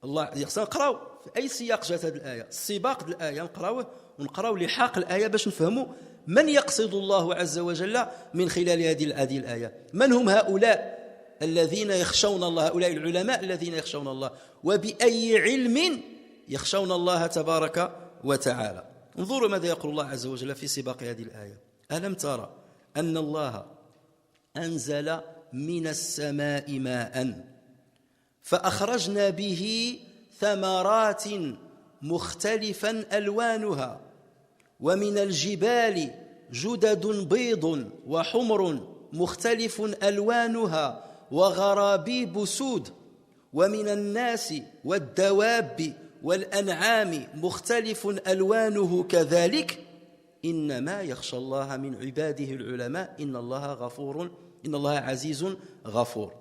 [SPEAKER 1] الله يخصنا نقراو في أي سياق جاءت هذه الآية، السباق الآية نقراوه ونقراو لحاق الآية باش نفهموا من يقصد الله عز وجل من خلال هذه الآية. من هم هؤلاء الذين يخشون الله، هؤلاء العلماء الذين يخشون الله، وبأي علم يخشون الله تبارك وتعالى. انظروا ماذا يقول الله عز وجل في سباق هذه الآية: ألم ترى أن الله أنزل من السماء ماء فأخرجنا به ثمرات مختلفا ألوانها ومن الجبال جدد بيض وحمر مختلف ألوانها وغرابيب سود ومن الناس والدواب والأنعام مختلف ألوانه كذلك إنما يخشى الله من عباده العلماء إن الله عزيز غفور.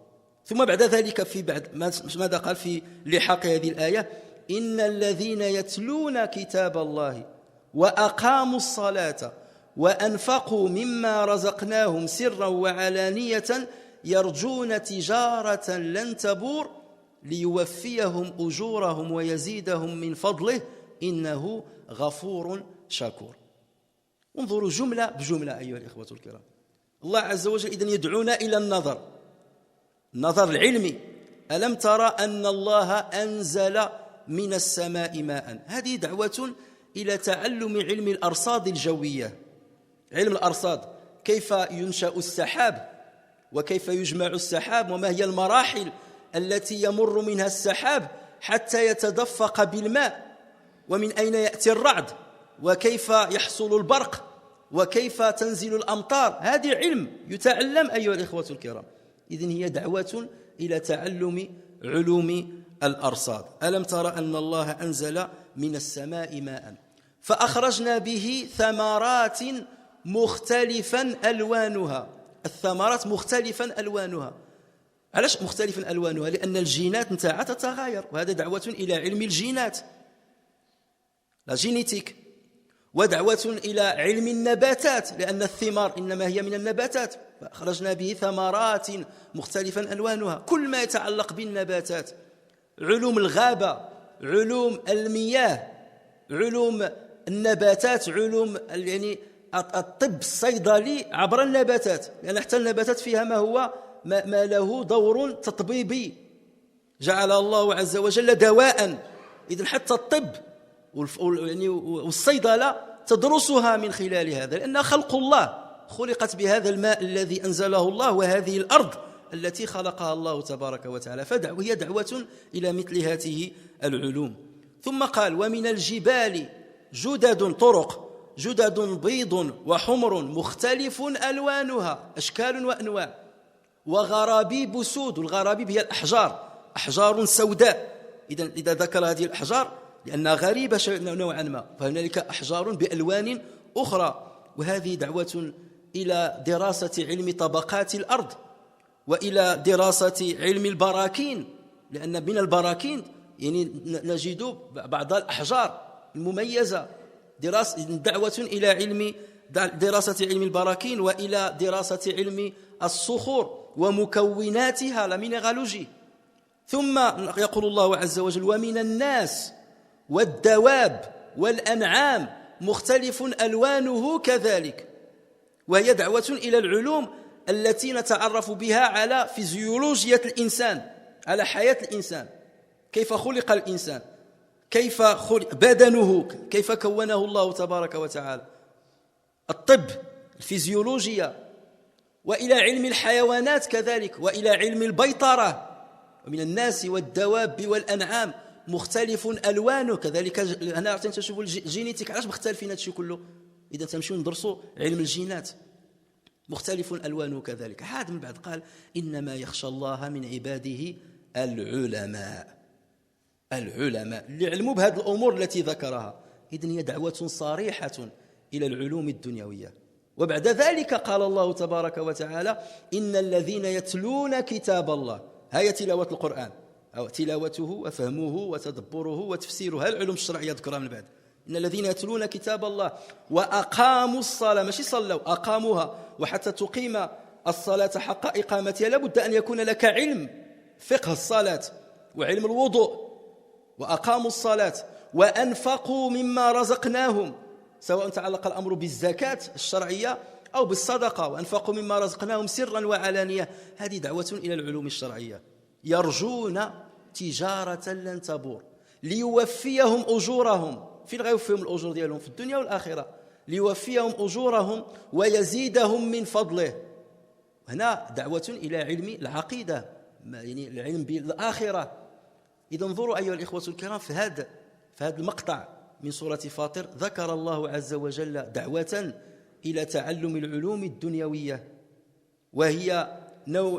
[SPEAKER 1] ثم بعد ذلك في بعد ماذا قال في لحاق هذه الآية: إن الذين يتلون كتاب الله وأقاموا الصلاة وأنفقوا مما رزقناهم سرا وعلانية يرجون تجارة لن تبور ليوفيهم أجورهم ويزيدهم من فضله إنه غفور شكور. انظروا جملة بجملة أيها الإخوة الكرام. الله عز وجل إذن يدعونا إلى النظر العلمي. ألم ترى أن الله أنزل من السماء ماء. هذه دعوة إلى تعلم علم الأرصاد الجوية. علم الأرصاد، كيف ينشأ السحاب وكيف يجمع السحاب وما هي المراحل التي يمر منها السحاب حتى يتدفق بالماء، ومن أين يأتي الرعد وكيف يحصل البرق وكيف تنزل الأمطار. هذه علم يتعلم أيها الإخوة الكرام. إذن هي دعوة إلى تعلم علوم الأرصاد. ألم ترى أن الله أنزل من السماء ماء فأخرجنا به ثمرات مختلفا ألوانها. الثمرات مختلفا ألوانها. علاش مختلفا ألوانها؟ لأن الجينات نتاعها تتغير، وهذا دعوة إلى علم الجينات، لا جينيتيك. ودعوة إلى علم النباتات، لأن الثمار إنما هي من النباتات. فأخرجنا به ثمرات مختلفا ألوانها. كل ما يتعلق بالنباتات، علوم الغابة، علوم المياه، علوم النباتات، علوم يعني الطب الصيدلي عبر النباتات، لأن حتى النباتات فيها ما له دور تطبيبي جعل الله عز وجل دواء. إذن حتى الطب والصيدلة تدرسها من خلال هذا، لأنها خلق الله، خلقت بهذا الماء الذي أنزله الله وهذه الأرض التي خلقها الله تبارك وتعالى. فهي دعوة إلى مثل هذه العلوم. ثم قال: ومن الجبال جدد طرق جدد بيض وحمر مختلف ألوانها، أشكال وأنواع، وغرابيب سود. الغرابيب هي الأحجار، أحجار سوداء. إذا ذكر هذه الأحجار لأنها غريبة نوعا ما، فهنالك أحجار بألوان أخرى. وهذه دعوة إلى دراسة علم طبقات الأرض وإلى دراسة علم البراكين، لأن من البراكين يعني نجد بعض الأحجار المميزة. دعوة إلى دراسة علم البراكين وإلى دراسة علم الصخور ومكوناتها، لا مينيرالوجي. ثم يقول الله عز وجل: ومن الناس والدواب والأنعام مختلف ألوانه كذلك. وهي دعوة إلى العلوم التي نتعرف بها على فيزيولوجية الإنسان، على حياة الإنسان، كيف خلق الإنسان، كيف خلق بدنه، كيف كونه الله تبارك وتعالى. الطب الفيزيولوجية، وإلى علم الحيوانات كذلك، وإلى علم البيطرة. ومن الناس والدواب والأنعام مختلف ألوانه كذلك. هنا عرفتي تشوفوا الجينيتيك علاش مختلفين هادشي كله. إذا تمشيو ندرسوا علم الجينات مختلف ألوانه كذلك. عاد من بعد قال إنما يخشى الله من عباده العلماء اللي علموا بهذه الأمور التي ذكرها. إذن هي دعوة صريحة إلى العلوم الدنيوية. وبعد ذلك قال الله تبارك وتعالى إن الذين يتلون كتاب الله، هي تلاوة القرآن أو تلاوته وفهمه وتدبره وتفسيره، العلوم الشرعية ذكرها من بعد. إن الذين يتلون كتاب الله وأقاموا الصلاة، ماشي صلوا، أقاموها. وحتى تقيم الصلاة حق إقامتها لابد أن يكون لك علم فقه الصلاة وعلم الوضوء. وأقاموا الصلاة وأنفقوا مما رزقناهم، سواء تعلق الأمر بالزكاة الشرعية أو بالصدقة. وأنفقوا مما رزقناهم سرا وعلانية، هذه دعوة إلى العلوم الشرعية. يرجون تجارة لن تبور ليوفيهم أجورهم. فين غيوفيهم الأجور ديالهم؟ في الدنيا والآخرة. ليوفيهم أجورهم ويزيدهم من فضله. هنا دعوة إلى علم العقيدة، يعني العلم بالآخرة. إذا انظروا أيها الإخوة الكرام، في هذا المقطع من سورة فاطر ذكر الله عز وجل دعوة إلى تعلم العلوم الدنيوية، وهي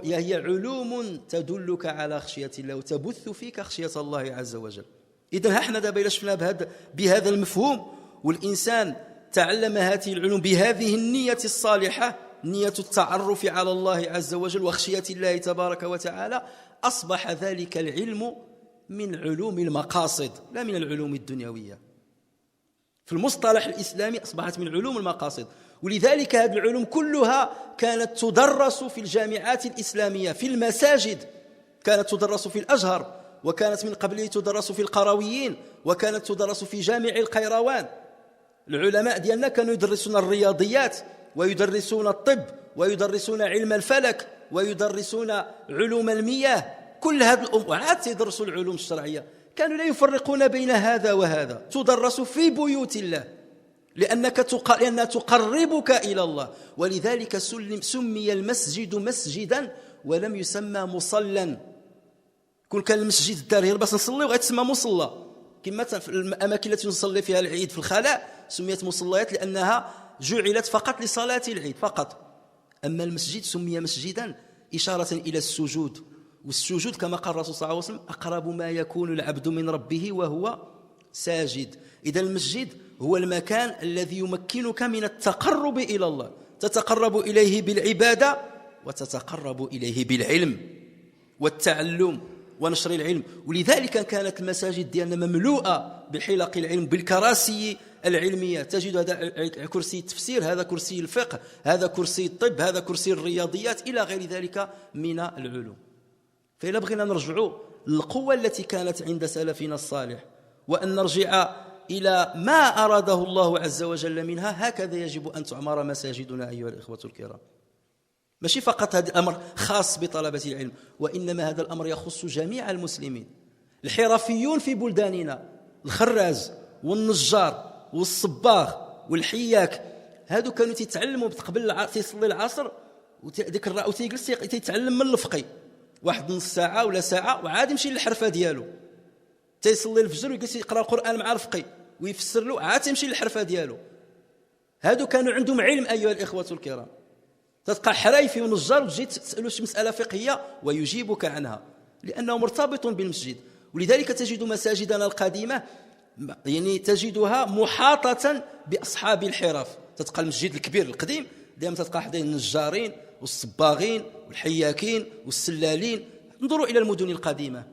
[SPEAKER 1] هي علوم تدلك على خشية الله وتبث فيك خشية الله عز وجل. إذن احنا دابا إلا شفنا بهذا المفهوم، والإنسان تعلم هذه العلوم بهذه النية الصالحة، نية التعرف على الله عز وجل وخشية الله تبارك وتعالى، أصبح ذلك العلم من علوم المقاصد لا من العلوم الدنيوية. في المصطلح الإسلامي أصبحت من علوم المقاصد. ولذلك هذه العلوم كلها كانت تدرس في الجامعات الإسلامية، في المساجد، كانت تدرس في الأزهر، وكانت من قبله تدرس في القرويين، وكانت تدرس في جامع القيروان. العلماء ديالنا كانوا يدرسون الرياضيات ويدرسون الطب ويدرسون علم الفلك ويدرسون علوم المياه. كل هذه الأمور عاد يدرسوا العلوم الشرعية، كانوا لا يفرقون بين هذا وهذا. تدرس في بيوت الله لأنها تقربك إلى الله. ولذلك سمي المسجد مسجدا ولم يسمى مصلا. كون كان المسجد الدار هي باش نصلي وغتسمى مصلى، كما في الأماكن التي نصلي فيها العيد في الخلاء سميت مصليات لأنها جعلت فقط لصلاة العيد فقط. أما المسجد سمي مسجدا إشارة إلى السجود، والسجود كما قال الرسول صلى الله عليه وسلم أقرب ما يكون العبد من ربه وهو ساجد. إذا المسجد هو المكان الذي يمكنك من التقرب إلى الله، تتقرب إليه بالعبادة وتتقرب إليه بالعلم والتعلم ونشر العلم. ولذلك كانت المساجد ديالنا مملوءة بحلق العلم، بالكراسي العلمية. تجد هذا كرسي التفسير، هذا كرسي الفقه، هذا كرسي الطب، هذا كرسي الرياضيات، إلى غير ذلك من العلوم. فإذا بغينا نرجع للقوة التي كانت عند سلفنا الصالح، وأن نرجع إلى ما أراده الله عز وجل منها، هكذا يجب أن تعمر مساجدنا أيها الإخوة الكرام. ماشي فقط هذا الأمر خاص بطلبة العلم، وإنما هذا الأمر يخص جميع المسلمين. الحرفيون في بلداننا، الخراز والنجار والصباغ والحياك، هادو كانوا تيتعلموا قبل تيصلي العصر وتيجلس تيتعلم من الفقه واحد نص ساعة ولا ساعة، وعاد يمشي للحرفة ديالو، تيصلي الفجر ويجلس يقرأ القرآن مع الفقه ويفسر له، عاد تيمشي للحرفة ديالو. هادو كانوا عندهم علم أيها الإخوة الكرام. تلقى حرايفي ونجار وتجي تسأله شي مسألة فقهية ويجيبك عنها، لأنه مرتبط بالمسجد. ولذلك تجد مساجدنا القديمة يعني تجدها محاطة بأصحاب الحرف. تلقى المسجد الكبير القديم دائما تلقى حدين النجارين والصباغين والحياكين والسلالين. انظروا إلى المدن القديمة،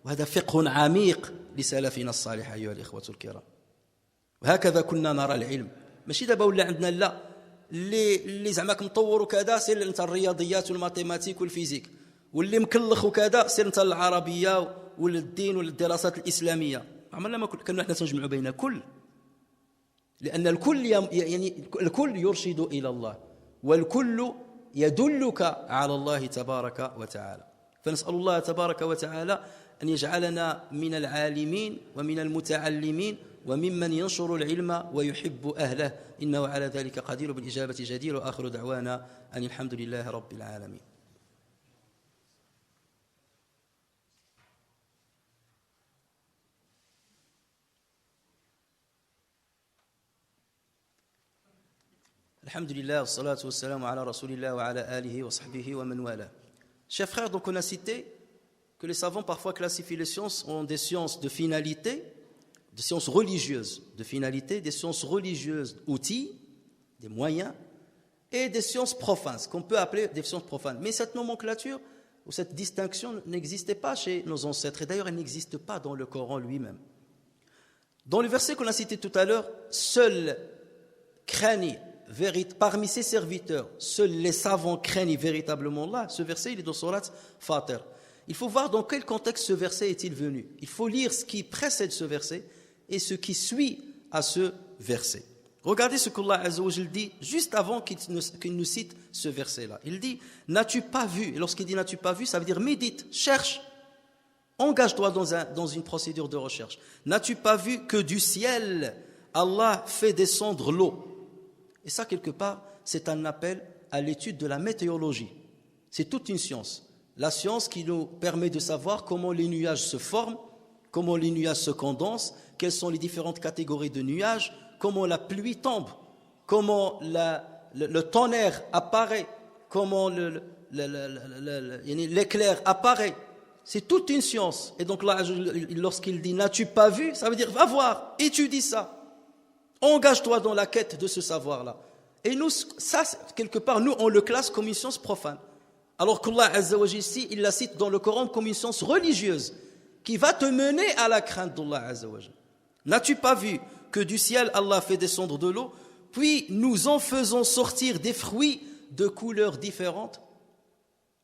[SPEAKER 1] وهذا فقه عميق لسلفنا الصالح أيها الإخوة الكرام. وهكذا كنا نرى العلم. ماشي دابا ولا عندنا لا اللي زعما مطور وكذا سير انت الرياضيات والماتيماتيك والفيزيك، واللي مكلخ وكذا سير انت العربيه والدين والدراسات الاسلاميه. عمرنا ما كنا احنا نجمعوا بين كل، لان الكل يعني الكل يرشد الى الله، والكل يدلك على الله تبارك وتعالى. فنسال الله تبارك وتعالى ان يجعلنا من العالمين ومن المتعلمين وممن ينشر العلم ويحب أهله إنه على ذلك قدير بالإجابة جدير وآخر دعوانا أن الحمد لله رب العالمين. Alhamdulillah, wassalatu wassalamu ala rasulillah wa ala alihi wa sahbihi wa man wala. Chers frères, donc on a cité que les savants parfois classifient les sciences en des sciences de finalité, des sciences religieuses de finalité, des sciences religieuses outils, des moyens, et des sciences profanes, ce qu'on peut appeler des sciences profanes. Mais cette nomenclature ou cette distinction n'existait pas chez nos ancêtres, et d'ailleurs elle n'existe pas dans le Coran lui-même. Dans le verset qu'on a cité tout à l'heure, seul craignent parmi ses serviteurs, seuls les savants craignent véritablement Allah. Ce verset, il est dans Surat Fatir. Il faut voir dans quel contexte ce verset est-il venu. Il faut lire ce qui précède ce verset et ce qui suit à ce verset. Regardez ce qu'Allah Azza wa Jal dit juste avant qu'il nous cite ce verset-là. Il dit « N'as-tu pas vu ?» Et lorsqu'il dit « N'as-tu pas vu ?» ça veut dire « Médite, cherche, engage-toi dans une procédure de recherche. N'as-tu pas vu que du ciel, Allah fait descendre l'eau ?» Et ça, quelque part, c'est un appel à l'étude de la météorologie. C'est toute une science. La science qui nous permet de savoir comment les nuages se forment, comment les nuages se condensent, quelles sont les différentes catégories de nuages, comment la pluie tombe, comment le tonnerre apparaît, comment l'éclair apparaît. C'est toute une science. Et donc là, lorsqu'il dit « N'as-tu pas vu ?» ça veut dire « Va voir, étudie ça. Engage-toi dans la quête de ce savoir-là. » Et nous, ça, quelque part, nous, on le classe comme une science profane. Alors qu'Allah Azza wa Jalla ici, il la cite dans le Coran comme une science religieuse qui va te mener à la crainte d'Allah Azza wa Jalla. N'as-tu pas vu que du ciel, Allah fait descendre de l'eau, puis nous en faisons sortir des fruits de couleurs différentes?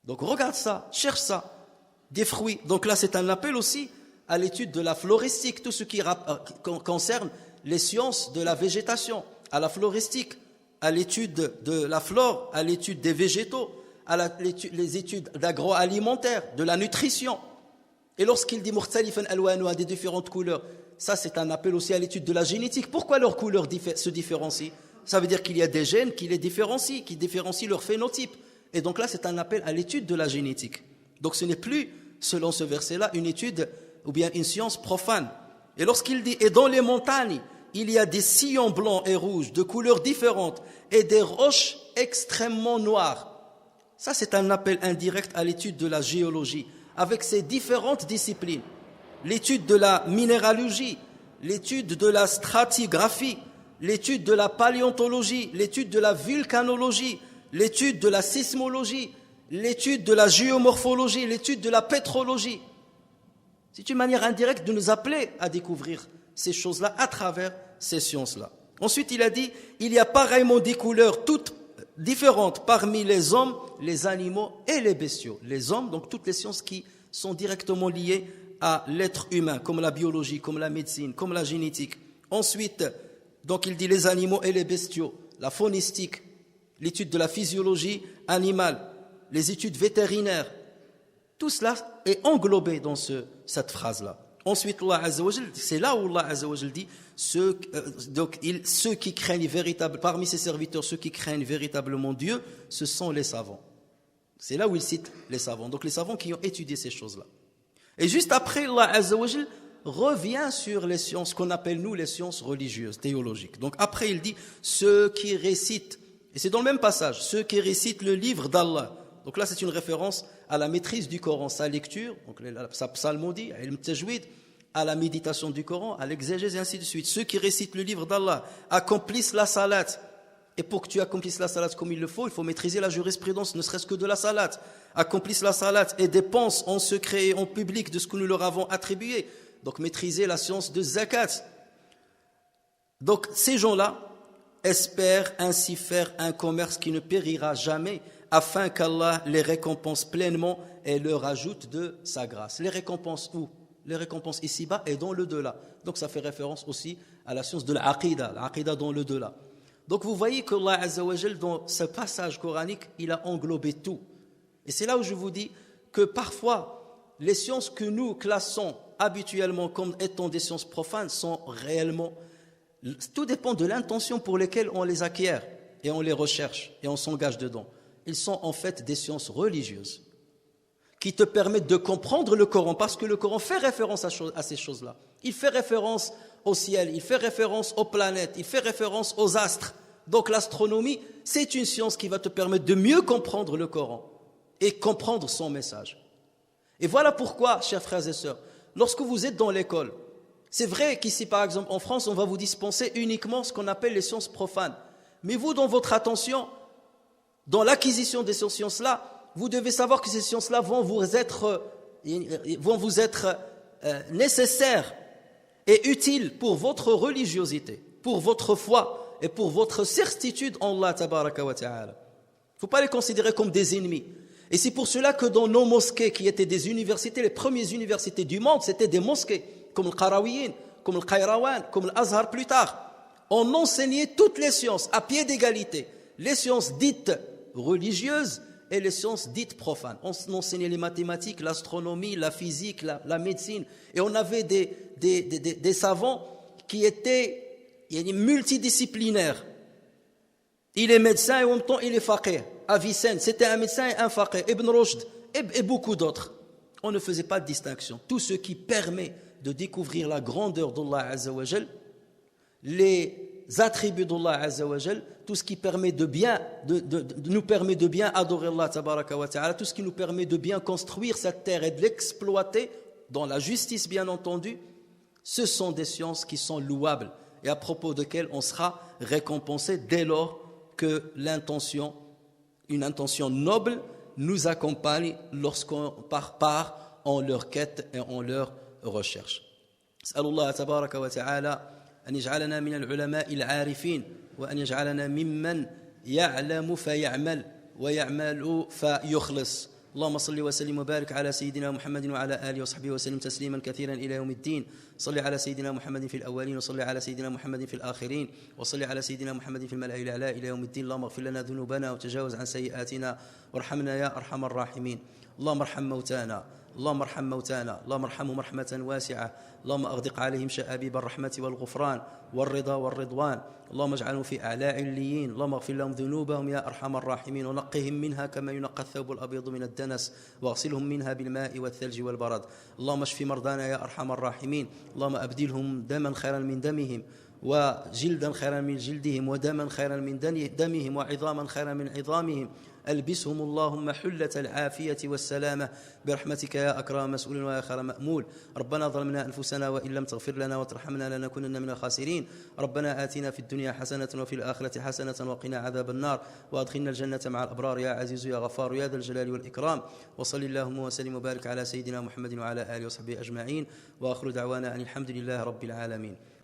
[SPEAKER 1] Donc regarde ça, cherche ça, des fruits. Donc là, c'est un appel aussi à l'étude de la floristique, tout ce qui concerne les sciences de la végétation, à la floristique, à l'étude de la flore, à l'étude des végétaux, les études d'agroalimentaire, de la nutrition. Et lorsqu'il dit mukhtalifan alwanu, des différentes couleurs, ça c'est un appel aussi à l'étude de la génétique. Pourquoi leurs couleurs se différencient? Ça veut dire qu'il y a des gènes qui les différencient, qui différencient leur phénotype. Et donc là c'est un appel à l'étude de la génétique. Donc ce n'est plus, selon ce verset-là, une étude ou bien une science profane. Et lorsqu'il dit « Et dans les montagnes, il y a des sillons blancs et rouges de couleurs différentes et des roches extrêmement noires. » Ça, c'est un appel indirect à l'étude de la géologie, avec ses différentes disciplines. L'étude de la minéralogie, l'étude de la stratigraphie, l'étude de la paléontologie, l'étude de la vulcanologie, l'étude de la sismologie, l'étude de la géomorphologie, l'étude de la pétrologie. C'est une manière indirecte de nous appeler à découvrir ces choses-là à travers ces sciences-là. Ensuite, il a dit, il y a pareillement des couleurs toutes différentes parmi les hommes, les animaux et les bestiaux. Les hommes, donc toutes les sciences qui sont directement liées à l'être humain, comme la biologie, comme la médecine, comme la génétique. Ensuite, donc il dit les animaux et les bestiaux, la faunistique, l'étude de la physiologie animale, les études vétérinaires. Tout cela est englobé dans cette phrase-là. Ensuite, Allah Azza wa Jal, c'est là où Allah Azza wa Jal dit ceux qui craignent véritablement, parmi ses serviteurs, ceux qui craignent véritablement Dieu, ce sont les savants. C'est là où il cite les savants. Donc les savants qui ont étudié ces choses-là. Et juste après, Allah Azza wa Jal revient sur les sciences qu'on appelle nous les sciences religieuses, théologiques. Donc après, il dit ceux qui récitent, et c'est dans le même passage, ceux qui récitent le livre d'Allah. Donc là, c'est une référence à la maîtrise du Coran, sa lecture, donc sa psalmodie, à la méditation du Coran, à l'exégèse et ainsi de suite. Ceux qui récitent le livre d'Allah accomplissent la salat. Et pour que tu accomplisses la salat comme il le faut maîtriser la jurisprudence, ne serait-ce que de la salat. Accomplissent la salat et dépensent en secret et en public de ce que nous leur avons attribué. Donc maîtriser la science de zakat. Donc ces gens-là espèrent ainsi faire un commerce qui ne périra jamais, afin qu'Allah les récompense pleinement et leur ajoute de sa grâce. Les récompenses où? Les récompenses ici-bas et dans le delà. Donc ça fait référence aussi à la science de l'aqida dans le delà. Donc vous voyez que Allah Azza wa Jal, dans ce passage coranique, il a englobé tout. Et c'est là où je vous dis que parfois, les sciences que nous classons habituellement comme étant des sciences profanes sont réellement... Tout dépend de l'intention pour laquelle on les acquiert et on les recherche et on s'engage dedans. Ils sont en fait des sciences religieuses qui te permettent de comprendre le Coran, parce que le Coran fait référence à ces choses-là. Il fait référence au ciel, il fait référence aux planètes, il fait référence aux astres. Donc l'astronomie, c'est une science qui va te permettre de mieux comprendre le Coran et comprendre son message. Et voilà pourquoi, chers frères et sœurs, lorsque vous êtes dans l'école, c'est vrai qu'ici, par exemple, en France, on va vous dispenser uniquement ce qu'on appelle les sciences profanes. Mais vous, dans votre attention, dans l'acquisition de ces sciences-là, vous devez savoir que ces sciences-là vont vous être nécessaires et utiles pour votre religiosité, pour votre foi et pour votre certitude en Allah tabaraka wa ta'ala. Il ne faut pas les considérer comme des ennemis. Et c'est pour cela que dans nos mosquées, qui étaient des universités, les premières universités du monde, c'était des mosquées, comme le Qarawiyyin, comme le Qayrawan, comme l'Azhar plus tard. On enseignait toutes les sciences à pied d'égalité. Les sciences dites religieuses et les sciences dites profanes. On enseignait les mathématiques, l'astronomie, la physique, la médecine. Et on avait des savants qui étaient multidisciplinaires. Il est médecin et en même temps il est faqih. Avicenne, c'était un médecin et un faqih. Ibn Rushd et beaucoup d'autres. On ne faisait pas de distinction. Tout ce qui permet de découvrir la grandeur d'Allah Azza wa Jal, les attributs d'Allah Azza wa Jal, tout ce qui permet de nous permet de bien adorer Allah tabaraka wa ta'ala, tout ce qui nous permet de bien construire cette terre et de l'exploiter dans la justice bien entendu, ce sont des sciences qui sont louables et à propos desquelles on sera récompensé dès lors que une intention noble nous accompagne lorsqu'on part en leur quête et en leur recherche. As'alullah tabaraka wa ta'ala أن يجعلنا من العلماء العارفين وأن يجعلنا ممن يعلم فيعمل ويعمل فيخلص. اللهم صل وسلم وبارك على سيدنا محمد وعلى آله وصحبه وسلم تسليما كثيرا إلى يوم الدين. صل على سيدنا محمد في الأولين وصل على سيدنا محمد في الآخرين وصل على سيدنا محمد في الملأ الأعلى إلى يوم الدين. اللهم اغفر لنا ذنوبنا وتجاوز عن سيئاتنا وارحمنا يا أرحم الراحمين. اللهم ارحم موتانا، اللهم ارحم موتانا، اللهم ارحمهم رحمة واسعة، اللهم أغدق عليهم شآبيب الرحمة والغفران والرضا والرضوان، اللهم اجعلهم في أعلى عليين، اللهم اغفر لهم ذنوبهم يا أرحم الراحمين ونقهم منها كما ينقى الثوب الأبيض من الدنس واغسلهم منها بالماء والثلج والبرد. اللهم اشف مرضانا يا أرحم الراحمين، اللهم أبدلهم دما خيرا من دمهم وجلدا خيرا من جلدهم ودما خيرا من دمهم وعظاما خيرا من عظامهم. ألبسهم اللهم حلة العافية والسلامة برحمتك يا أكرم مسؤول ويا خير مأمول. ربنا ظلمنا أنفسنا وإن لم تغفر لنا وترحمنا لنكونن من الخاسرين. ربنا آتنا في الدنيا حسنة وفي الآخرة حسنة وقنا عذاب النار وأدخلنا الجنة مع الأبرار يا عزيز يا غفار يا ذا الجلال والإكرام. وصل اللهم وسلم وبارك على سيدنا محمد وعلى آله وصحبه أجمعين وآخر دعوانا أن الحمد لله رب العالمين.